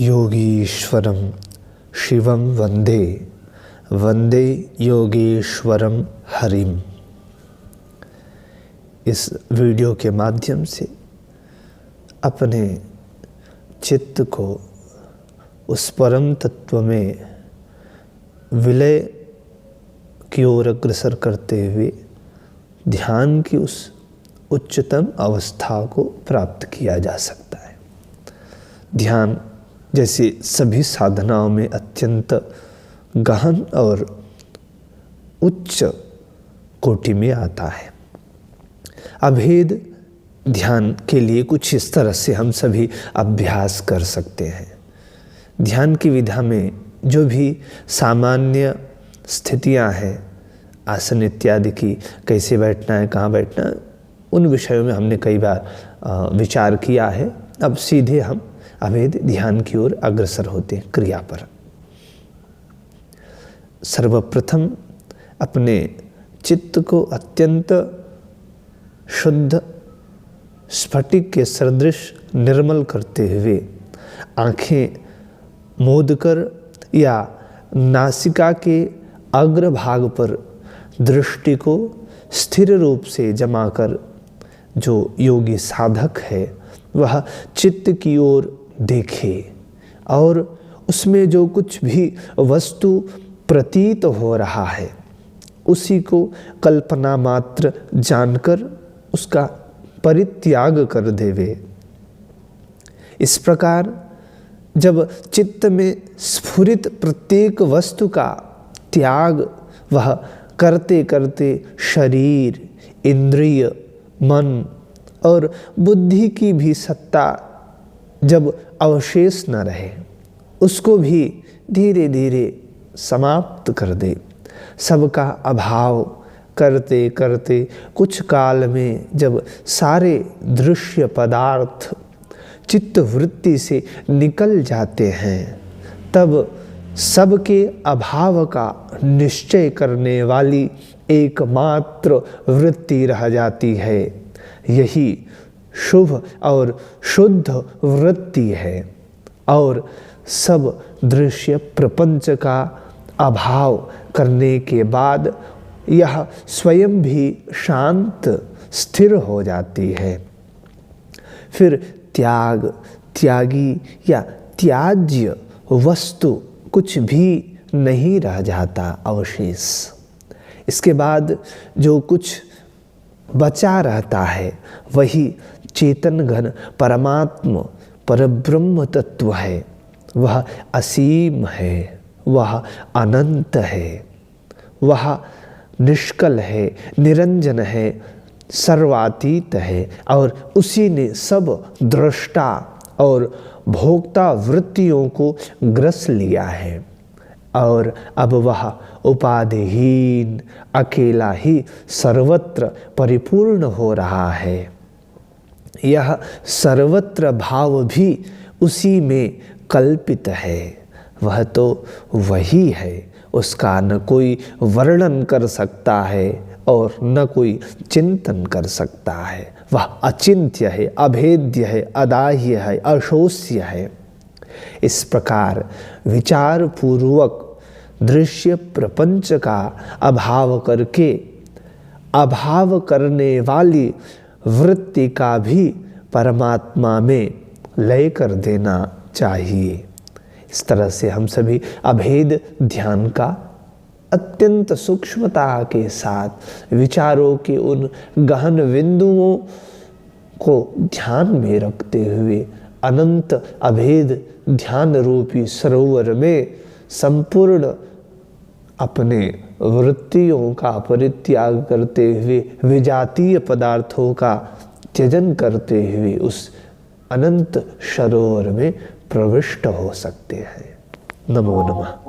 योगीश्वरं शिवं वंदे वंदे योगेश्वरम हरिम। इस वीडियो के माध्यम से अपने चित्त को उस परम तत्व में विलय की ओर अग्रसर करते हुए ध्यान की उस उच्चतम अवस्था को प्राप्त किया जा सकता है। ध्यान जैसे सभी साधनाओं में अत्यंत गहन और उच्च कोटि में आता है। अभेद ध्यान के लिए कुछ इस तरह से हम सभी अभ्यास कर सकते हैं। ध्यान की विधा में जो भी सामान्य स्थितियां हैं, आसन इत्यादि की, कैसे बैठना है, कहाँ बैठना है, उन विषयों में हमने कई बार विचार किया है। अब सीधे हम अभेद ध्यान की ओर अग्रसर होते हैं क्रिया पर। सर्वप्रथम अपने चित्त को अत्यंत शुद्ध स्फटिक के सदृश निर्मल करते हुए आंखें मूंद कर या नासिका के अग्रभाग पर दृष्टि को स्थिर रूप से जमा कर जो योगी साधक है वह चित्त की ओर देखे और उसमें जो कुछ भी वस्तु प्रतीत हो रहा है उसी को कल्पना मात्र जानकर उसका परित्याग कर देवे। इस प्रकार जब चित्त में स्फुरित प्रत्येक वस्तु का त्याग वह करते करते शरीर, इंद्रिय, मन और बुद्धि की भी सत्ता जब अवशेष न रहे, उसको भी धीरे धीरे समाप्त कर दे। सबका अभाव करते करते कुछ काल में जब सारे दृश्य पदार्थ चित्त वृत्ति से निकल जाते हैं, तब सबके अभाव का निश्चय करने वाली एकमात्र वृत्ति रह जाती है। यही शुभ और शुद्ध वृत्ति है और सब दृश्य प्रपंच का अभाव करने के बाद यह स्वयं भी शांत स्थिर हो जाती है। फिर त्याग, त्यागी या त्याज्य वस्तु कुछ भी नहीं रह जाता अवशेष। इसके बाद जो कुछ बचा रहता है वही चेतन घन परमात्म परब्रह्म तत्व है। वह असीम है, वह अनंत है, वह निष्कल है, निरंजन है, सर्वातीत है और उसी ने सब दृष्टा और भोक्ता वृत्तियों को ग्रस लिया है और अब वह उपाधिहीन अकेला ही सर्वत्र परिपूर्ण हो रहा है। यह सर्वत्र भाव भी उसी में कल्पित है। वह तो वही है, उसका न कोई वर्णन कर सकता है और न कोई चिंतन कर सकता है। वह अचिंत्य है, अभेद्य है, अदाह्य है, अशोष्य है। इस प्रकार विचार पूर्वक दृश्य प्रपंच का अभाव करके अभाव करने वाली वृत्ति का भी परमात्मा में लय कर देना चाहिए। इस तरह से हम सभी अभेद ध्यान का अत्यंत सूक्ष्मता के साथ विचारों के उन गहन बिंदुओं को ध्यान में रखते हुए अनंत अभेद ध्यान रूपी सरोवर में संपूर्ण अपने वृत्तियों का परित्याग करते हुए विजातीय पदार्थों का त्यजन करते हुए उस अनंत सरोवर में प्रविष्ट हो सकते हैं। नमो नमः।